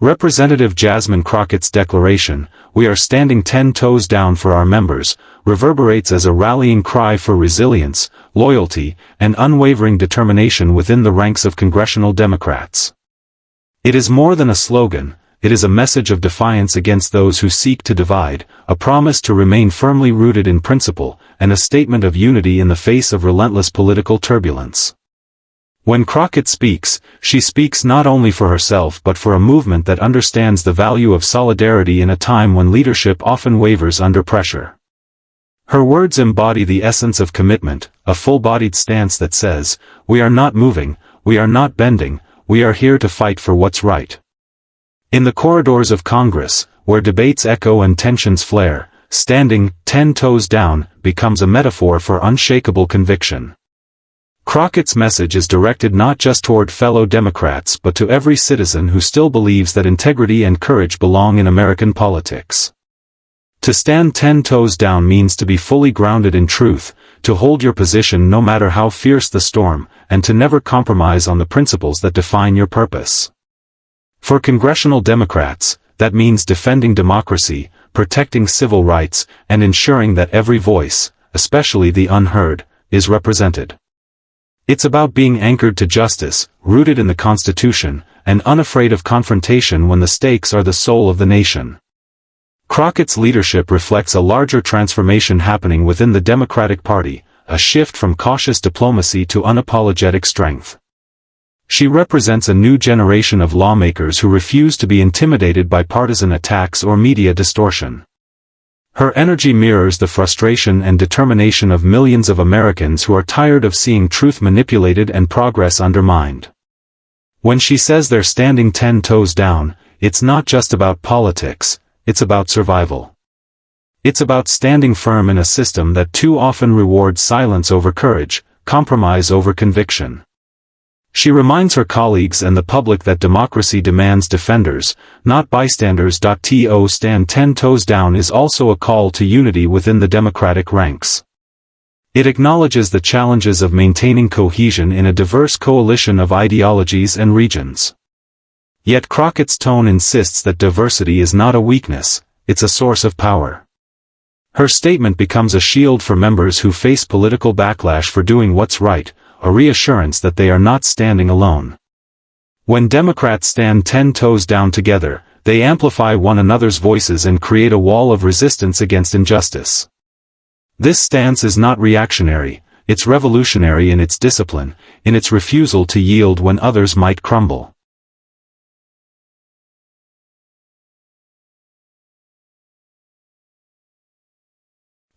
Representative Jasmine Crockett's declaration, "We are standing 10 toes down for our members," reverberates as a rallying cry for resilience, loyalty, and unwavering determination within the ranks of congressional Democrats. It is more than a slogan, it is a message of defiance against those who seek to divide, a promise to remain firmly rooted in principle, and a statement of unity in the face of relentless political turbulence. When Crockett speaks, she speaks not only for herself but for a movement that understands the value of solidarity in a time when leadership often wavers under pressure. Her words embody the essence of commitment, a full-bodied stance that says, "We are not moving, we are not bending, we are here to fight for what's right." In the corridors of Congress, where debates echo and tensions flare, standing 10 toes down becomes a metaphor for unshakable conviction. Crockett's message is directed not just toward fellow Democrats but to every citizen who still believes that integrity and courage belong in American politics. To stand 10 toes down means to be fully grounded in truth, to hold your position no matter how fierce the storm, and to never compromise on the principles that define your purpose. For congressional Democrats, that means defending democracy, protecting civil rights, and ensuring that every voice, especially the unheard, is represented. It's about being anchored to justice, rooted in the Constitution, and unafraid of confrontation when the stakes are the soul of the nation. Crockett's leadership reflects a larger transformation happening within the Democratic Party, a shift from cautious diplomacy to unapologetic strength. She represents a new generation of lawmakers who refuse to be intimidated by partisan attacks or media distortion. Her energy mirrors the frustration and determination of millions of Americans who are tired of seeing truth manipulated and progress undermined. When she says they're standing 10 toes down, it's not just about politics, it's about survival. It's about standing firm in a system that too often rewards silence over courage, compromise over conviction. She reminds her colleagues and the public that democracy demands defenders, not bystanders. To stand 10 toes down is also a call to unity within the Democratic ranks. It acknowledges the challenges of maintaining cohesion in a diverse coalition of ideologies and regions. Yet Crockett's tone insists that diversity is not a weakness, it's a source of power. Her statement becomes a shield for members who face political backlash for doing what's right, a reassurance that they are not standing alone. When Democrats stand 10 toes down together, they amplify one another's voices and create a wall of resistance against injustice. This stance is not reactionary, it's revolutionary in its discipline, in its refusal to yield when others might crumble.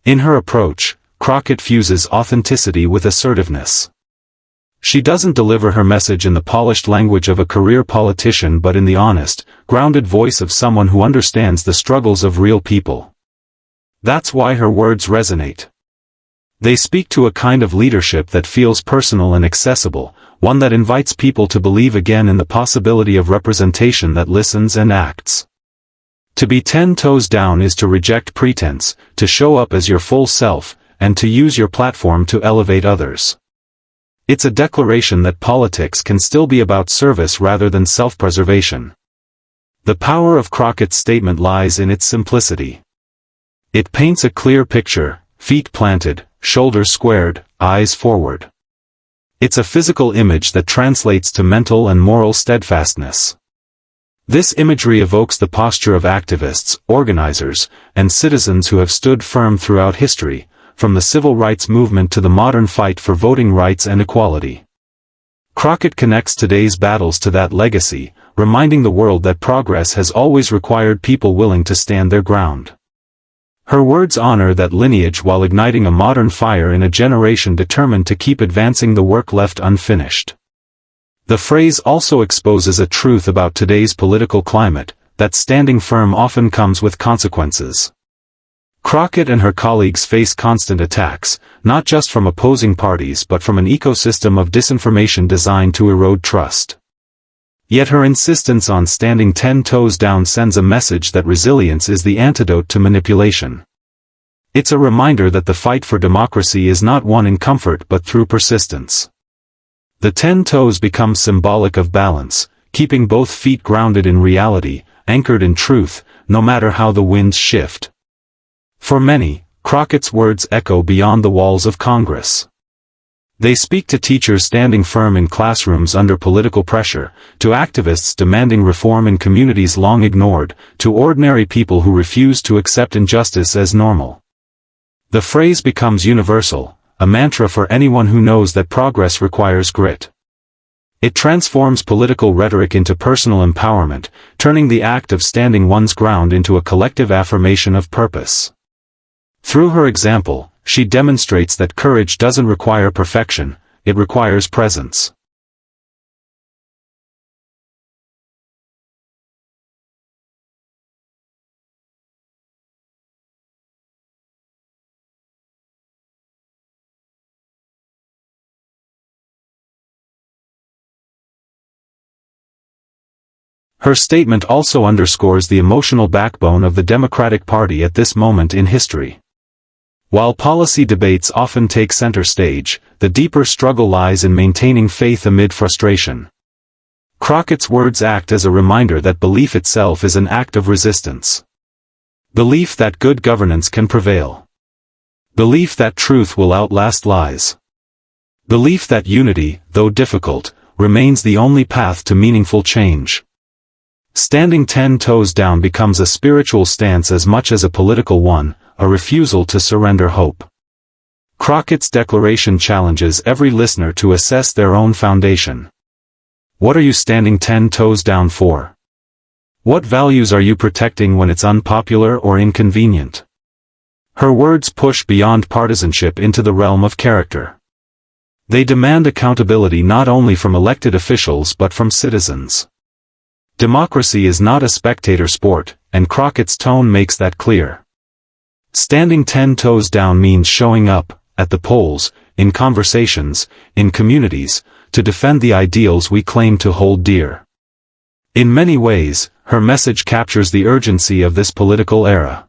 In her approach, Crockett fuses authenticity with assertiveness. She doesn't deliver her message in the polished language of a career politician but in the honest, grounded voice of someone who understands the struggles of real people. That's why her words resonate. They speak to a kind of leadership that feels personal and accessible, one that invites people to believe again in the possibility of representation that listens and acts. To be 10 toes down is to reject pretense, to show up as your full self, and to use your platform to elevate others. It's a declaration that politics can still be about service rather than self-preservation. The power of Crockett's statement lies in its simplicity. It paints a clear picture, feet planted, shoulders squared, eyes forward. It's a physical image that translates to mental and moral steadfastness. This imagery evokes the posture of activists, organizers, and citizens who have stood firm throughout history, from the civil rights movement to the modern fight for voting rights and equality. Crockett connects today's battles to that legacy, reminding the world that progress has always required people willing to stand their ground. Her words honor that lineage while igniting a modern fire in a generation determined to keep advancing the work left unfinished. The phrase also exposes a truth about today's political climate, that standing firm often comes with consequences. Crockett and her colleagues face constant attacks, not just from opposing parties but from an ecosystem of disinformation designed to erode trust. Yet her insistence on standing 10 toes down sends a message that resilience is the antidote to manipulation. It's a reminder that the fight for democracy is not won in comfort but through persistence. The 10 toes become symbolic of balance, keeping both feet grounded in reality, anchored in truth, no matter how the winds shift. For many, Crockett's words echo beyond the walls of Congress. They speak to teachers standing firm in classrooms under political pressure, to activists demanding reform in communities long ignored, to ordinary people who refuse to accept injustice as normal. The phrase becomes universal, a mantra for anyone who knows that progress requires grit. It transforms political rhetoric into personal empowerment, turning the act of standing one's ground into a collective affirmation of purpose. Through her example, she demonstrates that courage doesn't require perfection, it requires presence. Her statement also underscores the emotional backbone of the Democratic Party at this moment in history. While policy debates often take center stage, the deeper struggle lies in maintaining faith amid frustration. Crockett's words act as a reminder that belief itself is an act of resistance. Belief that good governance can prevail. Belief that truth will outlast lies. Belief that unity, though difficult, remains the only path to meaningful change. Standing 10 toes down becomes a spiritual stance as much as a political one, a refusal to surrender hope. Crockett's declaration challenges every listener to assess their own foundation. What are you standing 10 toes down for? What values are you protecting when it's unpopular or inconvenient? Her words push beyond partisanship into the realm of character. They demand accountability not only from elected officials but from citizens. Democracy is not a spectator sport, and Crockett's tone makes that clear. Standing 10 toes down means showing up, at the polls, in conversations, in communities, to defend the ideals we claim to hold dear. In many ways, her message captures the urgency of this political era.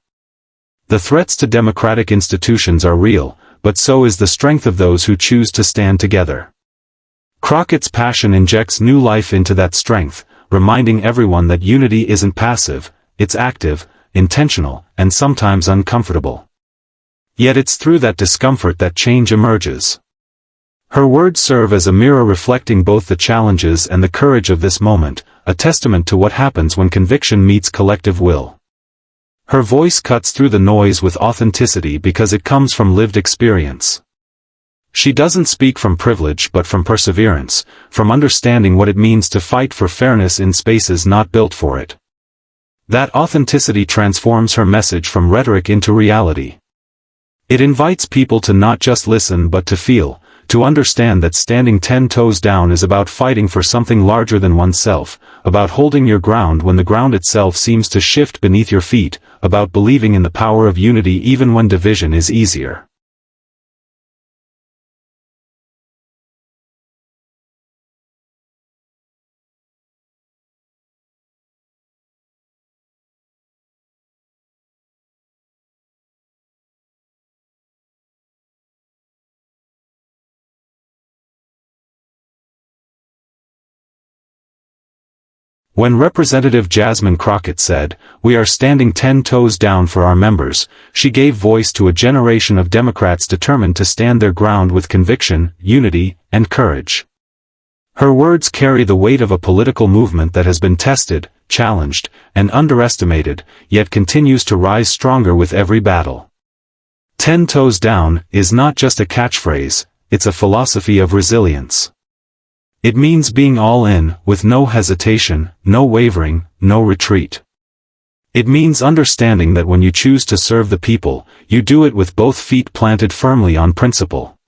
The threats to democratic institutions are real, but so is the strength of those who choose to stand together. Crockett's passion injects new life into that strength, reminding everyone that unity isn't passive, it's active, intentional, and sometimes uncomfortable. Yet it's through that discomfort that change emerges. Her words serve as a mirror reflecting both the challenges and the courage of this moment, a testament to what happens when conviction meets collective will. Her voice cuts through the noise with authenticity because it comes from lived experience. She doesn't speak from privilege but from perseverance, from understanding what it means to fight for fairness in spaces not built for it. That authenticity transforms her message from rhetoric into reality. It invites people to not just listen but to feel, to understand that standing 10 toes down is about fighting for something larger than oneself, about holding your ground when the ground itself seems to shift beneath your feet, about believing in the power of unity even when division is easier. When Representative Jasmine Crockett said, "We are standing 10 toes down for our members," she gave voice to a generation of Democrats determined to stand their ground with conviction, unity, and courage. Her words carry the weight of a political movement that has been tested, challenged, and underestimated, yet continues to rise stronger with every battle. 10 toes down is not just a catchphrase, it's a philosophy of resilience. It means being all in, with no hesitation, no wavering, no retreat. It means understanding that when you choose to serve the people, you do it with both feet planted firmly on principle.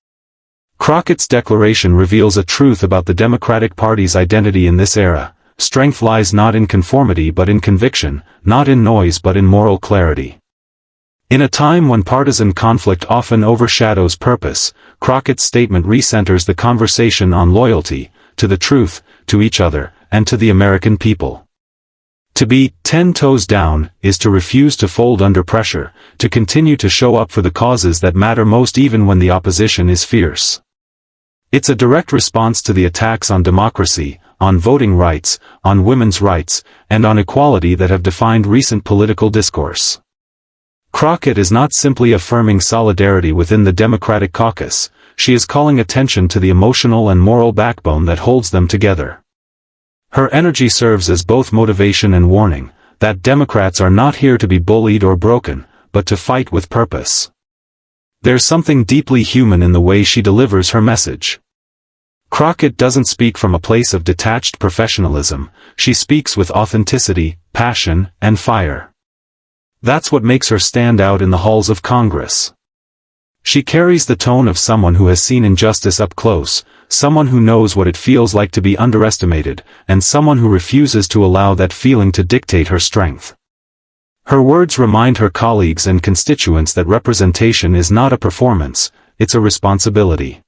Crockett's declaration reveals a truth about the Democratic Party's identity in this era. Strength lies not in conformity but in conviction, not in noise but in moral clarity. In a time when partisan conflict often overshadows purpose, Crockett's statement recenters the conversation on loyalty, to the truth, to each other, and to the American people. To be 10 toes down is to refuse to fold under pressure, to continue to show up for the causes that matter most even when the opposition is fierce. It's a direct response to the attacks on democracy, on voting rights, on women's rights, and on equality that have defined recent political discourse. Crockett is not simply affirming solidarity within the Democratic caucus, she is calling attention to the emotional and moral backbone that holds them together. Her energy serves as both motivation and warning, that Democrats are not here to be bullied or broken, but to fight with purpose. There's something deeply human in the way she delivers her message. Crockett doesn't speak from a place of detached professionalism, she speaks with authenticity, passion, and fire. That's what makes her stand out in the halls of Congress. She carries the tone of someone who has seen injustice up close, someone who knows what it feels like to be underestimated, and someone who refuses to allow that feeling to dictate her strength. Her words remind her colleagues and constituents that representation is not a performance, it's a responsibility.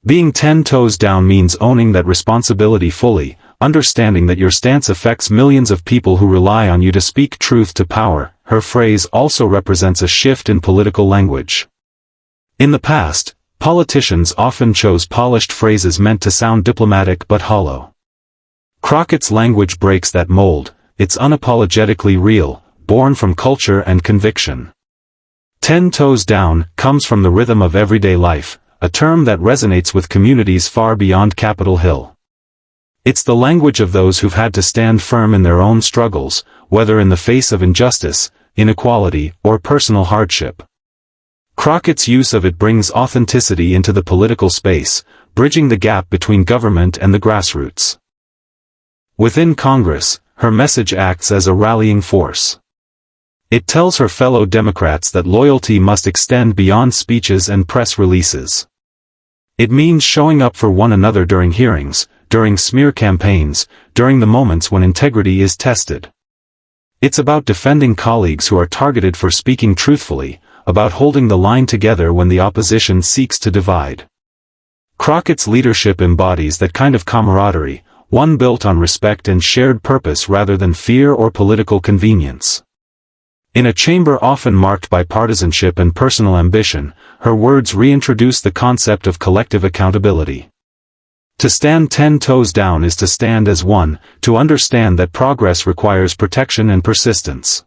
Being 10 toes down means owning that responsibility fully, understanding that your stance affects millions of people who rely on you to speak truth to power. Her phrase also represents a shift in political language. In the past, politicians often chose polished phrases meant to sound diplomatic but hollow. Crockett's language breaks that mold, it's unapologetically real, born from culture and conviction. 10 toes down comes from the rhythm of everyday life, a term that resonates with communities far beyond Capitol Hill. It's the language of those who've had to stand firm in their own struggles, whether in the face of injustice, inequality, or personal hardship. Crockett's use of it brings authenticity into the political space, bridging the gap between government and the grassroots. Within Congress, her message acts as a rallying force. It tells her fellow Democrats that loyalty must extend beyond speeches and press releases. It means showing up for one another during hearings, during smear campaigns, during the moments when integrity is tested. It's about defending colleagues who are targeted for speaking truthfully, about holding the line together when the opposition seeks to divide. Crockett's leadership embodies that kind of camaraderie, one built on respect and shared purpose rather than fear or political convenience. In a chamber often marked by partisanship and personal ambition, her words reintroduce the concept of collective accountability. To stand 10 toes down is to stand as one, to understand that progress requires protection and persistence.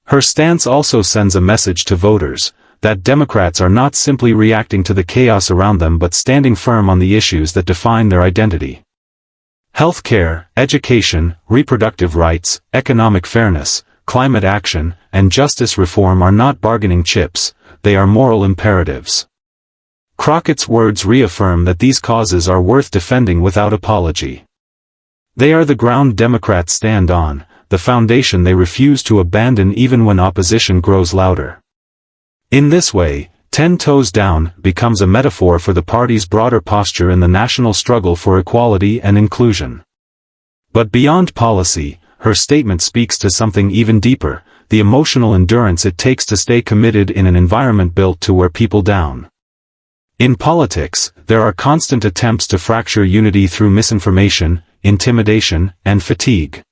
Her stance also sends a message to voters, that Democrats are not simply reacting to the chaos around them but standing firm on the issues that define their identity. Healthcare, education, reproductive rights, economic fairness, climate action, and justice reform are not bargaining chips, they are moral imperatives. Crockett's words reaffirm that these causes are worth defending without apology. They are the ground Democrats stand on, the foundation they refuse to abandon even when opposition grows louder. In this way, 10 toes down becomes a metaphor for the party's broader posture in the national struggle for equality and inclusion. But beyond policy, her statement speaks to something even deeper, the emotional endurance it takes to stay committed in an environment built to wear people down. In politics, there are constant attempts to fracture unity through misinformation, intimidation, and fatigue.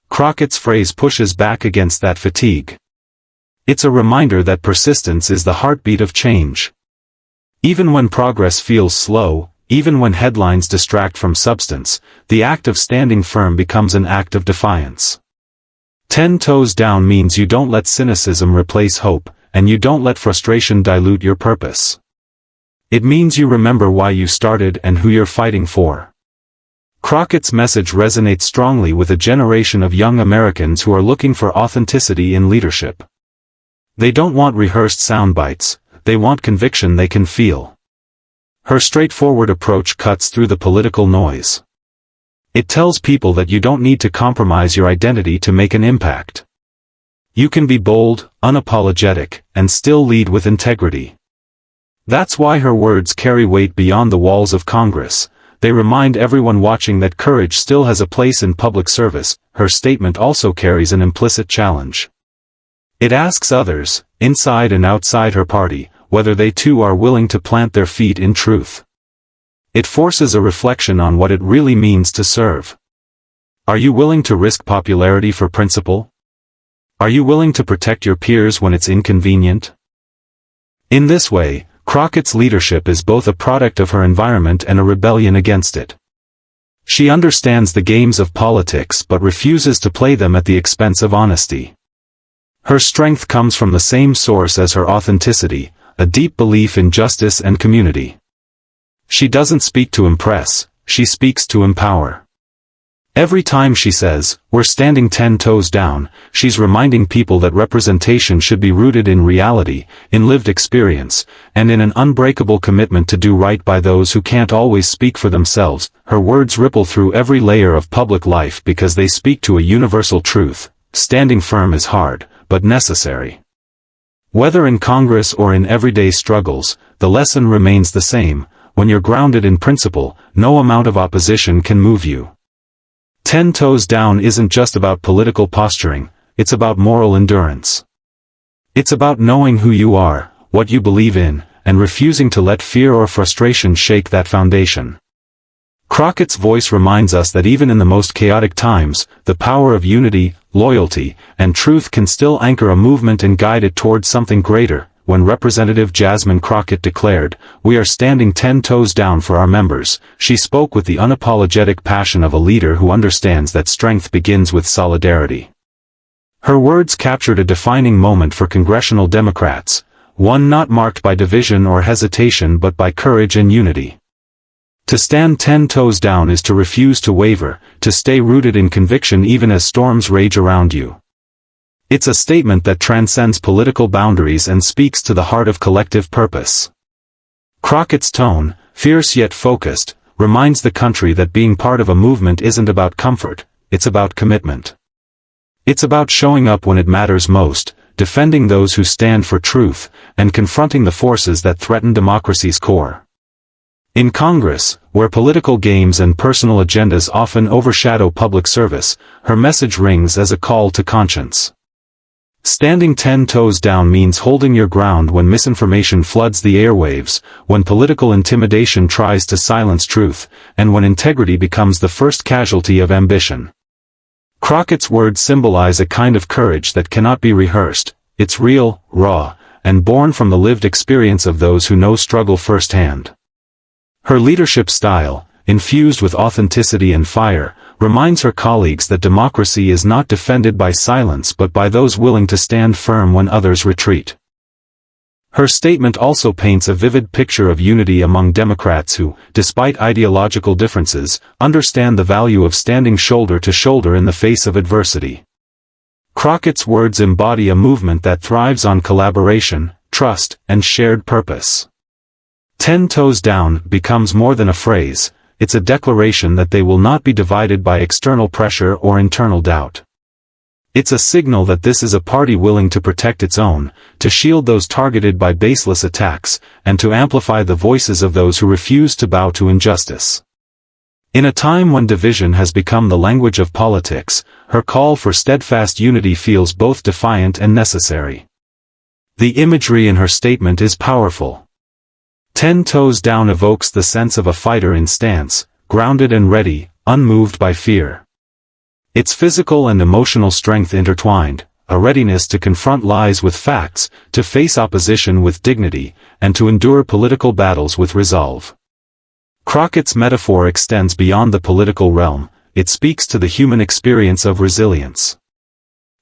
Crockett's phrase pushes back against that fatigue. It's a reminder that persistence is the heartbeat of change. Even when progress feels slow, even when headlines distract from substance, the act of standing firm becomes an act of defiance. 10 toes down means you don't let cynicism replace hope, and you don't let frustration dilute your purpose. It means you remember why you started and who you're fighting for. Crockett's message resonates strongly with a generation of young Americans who are looking for authenticity in leadership. They don't want rehearsed soundbites, they want conviction they can feel. Her straightforward approach cuts through the political noise. It tells people that you don't need to compromise your identity to make an impact. You can be bold, unapologetic, and still lead with integrity. That's why her words carry weight beyond the walls of Congress. They remind everyone watching that courage still has a place in public service. Her statement also carries an implicit challenge. It asks others, inside and outside her party, whether they too are willing to plant their feet in truth. It forces a reflection on what it really means to serve. Are you willing to risk popularity for principle? Are you willing to protect your peers when it's inconvenient? In this way, Crockett's leadership is both a product of her environment and a rebellion against it. She understands the games of politics but refuses to play them at the expense of honesty. Her strength comes from the same source as her authenticity, a deep belief in justice and community. She doesn't speak to impress, she speaks to empower. Every time she says, "We're standing 10 toes down," she's reminding people that representation should be rooted in reality, in lived experience, and in an unbreakable commitment to do right by those who can't always speak for themselves. Her words ripple through every layer of public life because they speak to a universal truth: standing firm is hard, but necessary. Whether in Congress or in everyday struggles, the lesson remains the same: when you're grounded in principle, no amount of opposition can move you. 10 toes down isn't just about political posturing, it's about moral endurance. It's about knowing who you are, what you believe in, and refusing to let fear or frustration shake that foundation. Crockett's voice reminds us that even in the most chaotic times, the power of unity, loyalty, and truth can still anchor a movement and guide it towards something greater. When Representative Jasmine Crockett declared, "We are standing 10 toes down for our members," she spoke with the unapologetic passion of a leader who understands that strength begins with solidarity. Her words captured a defining moment for congressional Democrats, one not marked by division or hesitation but by courage and unity. To stand 10 toes down is to refuse to waver, to stay rooted in conviction even as storms rage around you. It's a statement that transcends political boundaries and speaks to the heart of collective purpose. Crockett's tone, fierce yet focused, reminds the country that being part of a movement isn't about comfort, it's about commitment. It's about showing up when it matters most, defending those who stand for truth, and confronting the forces that threaten democracy's core. In Congress, where political games and personal agendas often overshadow public service, her message rings as a call to conscience. Standing 10 toes down means holding your ground when misinformation floods the airwaves, when political intimidation tries to silence truth, and when integrity becomes the first casualty of ambition. Crockett's words symbolize a kind of courage that cannot be rehearsed. It's real, raw, and born from the lived experience of those who know struggle firsthand. Her leadership style, infused with authenticity and fire, reminds her colleagues that democracy is not defended by silence but by those willing to stand firm when others retreat. Her statement also paints a vivid picture of unity among Democrats who, despite ideological differences, understand the value of standing shoulder to shoulder in the face of adversity. Crockett's words embody a movement that thrives on collaboration, trust, and shared purpose. 10 toes down becomes more than a phrase. It's a declaration that they will not be divided by external pressure or internal doubt. It's a signal that this is a party willing to protect its own, to shield those targeted by baseless attacks, and to amplify the voices of those who refuse to bow to injustice. In a time when division has become the language of politics, her call for steadfast unity feels both defiant and necessary. The imagery in her statement is powerful. 10 toes down evokes the sense of a fighter in stance, grounded and ready, unmoved by fear. It's physical and emotional strength intertwined, a readiness to confront lies with facts, to face opposition with dignity, and to endure political battles with resolve. Crockett's metaphor extends beyond the political realm, it speaks to the human experience of resilience.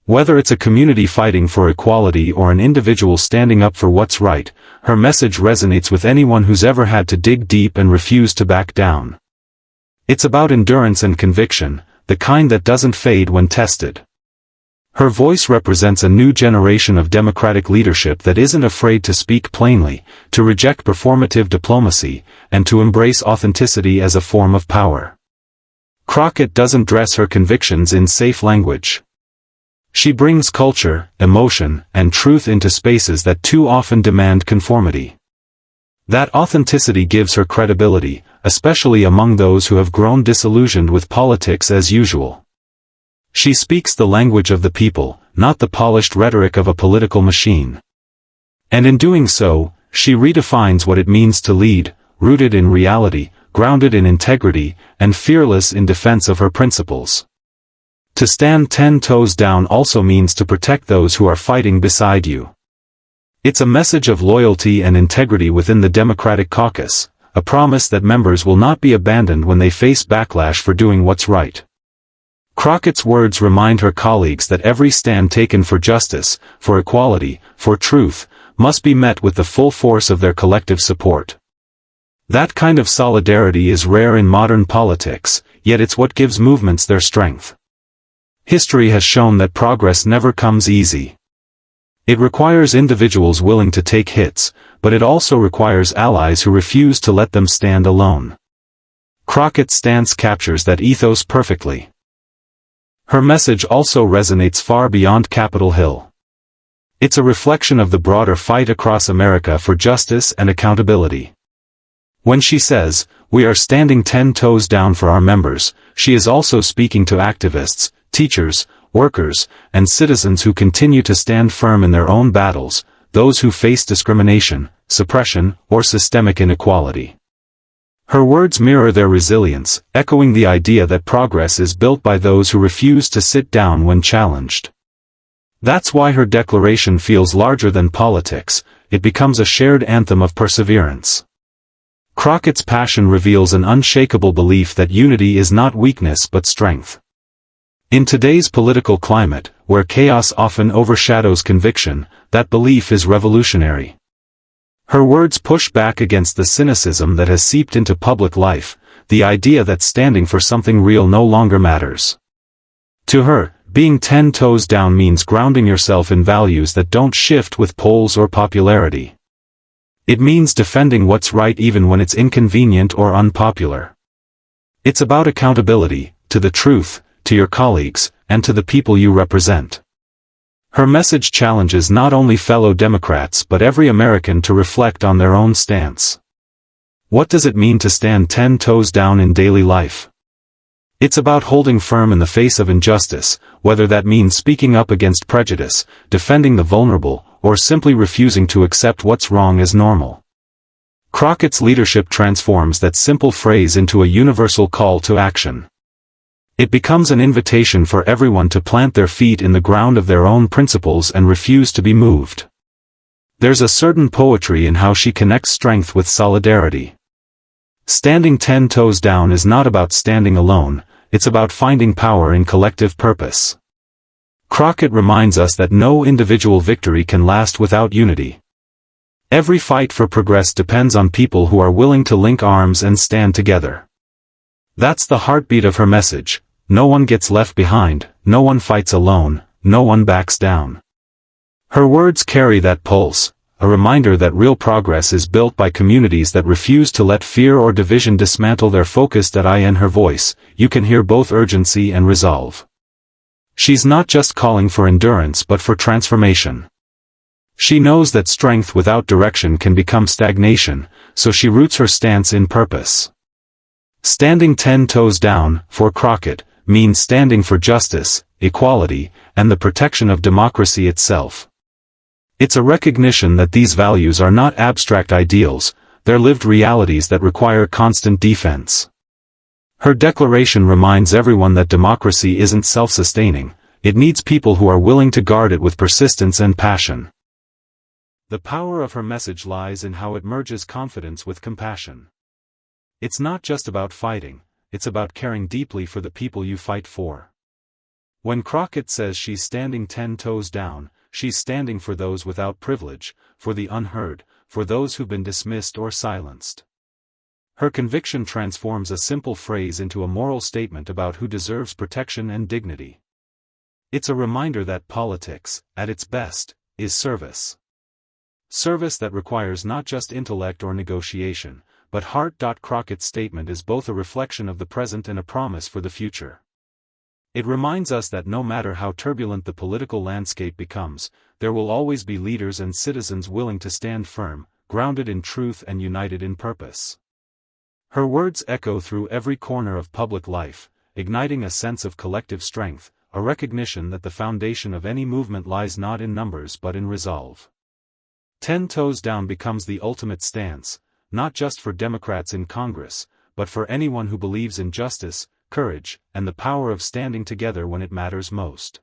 Whether it's a community fighting for equality or an individual standing up for what's right, her message resonates with anyone who's ever had to dig deep and refuse to back down. It's about endurance and conviction, the kind that doesn't fade when tested. Her voice represents a new generation of democratic leadership that isn't afraid to speak plainly, to reject performative diplomacy, and to embrace authenticity as a form of power. Crockett doesn't dress her convictions in safe language. She brings culture, emotion, and truth into spaces that too often demand conformity. That authenticity gives her credibility, especially among those who have grown disillusioned with politics as usual. She speaks the language of the people, not the polished rhetoric of a political machine. And in doing so, she redefines what it means to lead, rooted in reality, grounded in integrity, and fearless in defense of her principles. To stand 10 toes down also means to protect those who are fighting beside you. It's a message of loyalty and integrity within the Democratic caucus, a promise that members will not be abandoned when they face backlash for doing what's right. Crockett's words remind her colleagues that every stand taken for justice, for equality, for truth, must be met with the full force of their collective support. That kind of solidarity is rare in modern politics, yet it's what gives movements their strength. History has shown that progress never comes easy. It requires individuals willing to take hits, but it also requires allies who refuse to let them stand alone. Crockett's stance captures that ethos perfectly. Her message also resonates far beyond Capitol Hill. It's a reflection of the broader fight across America for justice and accountability. When she says, "We are standing 10 toes down for our members," she is also speaking to activists, teachers, workers, and citizens who continue to stand firm in their own battles, those who face discrimination, suppression, or systemic inequality. Her words mirror their resilience, echoing the idea that progress is built by those who refuse to sit down when challenged. That's why her declaration feels larger than politics; it becomes a shared anthem of perseverance. Crockett's passion reveals an unshakable belief that unity is not weakness but strength. In today's political climate, where chaos often overshadows conviction, that belief is revolutionary. Her words push back against the cynicism that has seeped into public life, the idea that standing for something real no longer matters. To her, being 10 toes down means grounding yourself in values that don't shift with polls or popularity. It means defending what's right even when it's inconvenient or unpopular. It's about accountability, to the truth, to your colleagues, and to the people you represent. Her message challenges not only fellow Democrats but every American to reflect on their own stance. What does it mean to stand 10 toes down in daily life? It's about holding firm in the face of injustice, whether that means speaking up against prejudice, defending the vulnerable, or simply refusing to accept what's wrong as normal. Crockett's leadership transforms that simple phrase into a universal call to action. It becomes an invitation for everyone to plant their feet in the ground of their own principles and refuse to be moved. There's a certain poetry in how she connects strength with solidarity. Standing 10 toes down is not about standing alone, it's about finding power in collective purpose. Crockett reminds us that no individual victory can last without unity. Every fight for progress depends on people who are willing to link arms and stand together. That's the heartbeat of her message: no one gets left behind, no one fights alone, no one backs down. Her words carry that pulse, a reminder that real progress is built by communities that refuse to let fear or division dismantle their focus. In her voice, you can hear both urgency and resolve. She's not just calling for endurance but for transformation. She knows that strength without direction can become stagnation, so she roots her stance in purpose. Standing 10 toes down, for Crockett, means standing for justice, equality, and the protection of democracy itself. It's a recognition that these values are not abstract ideals, they're lived realities that require constant defense. Her declaration reminds everyone that democracy isn't self-sustaining, it needs people who are willing to guard it with persistence and passion. The power of her message lies in how it merges confidence with compassion. It's not just about fighting, it's about caring deeply for the people you fight for. When Crockett says she's standing 10 toes down, she's standing for those without privilege, for the unheard, for those who've been dismissed or silenced. Her conviction transforms a simple phrase into a moral statement about who deserves protection and dignity. It's a reminder that politics, at its best, is service. Service that requires not just intellect or negotiation, but heart. Crockett's statement is both a reflection of the present and a promise for the future. It reminds us that no matter how turbulent the political landscape becomes, there will always be leaders and citizens willing to stand firm, grounded in truth and united in purpose. Her words echo through every corner of public life, igniting a sense of collective strength, a recognition that the foundation of any movement lies not in numbers but in resolve. 10 toes down becomes the ultimate stance, not just for Democrats in Congress, but for anyone who believes in justice, courage, and the power of standing together when it matters most.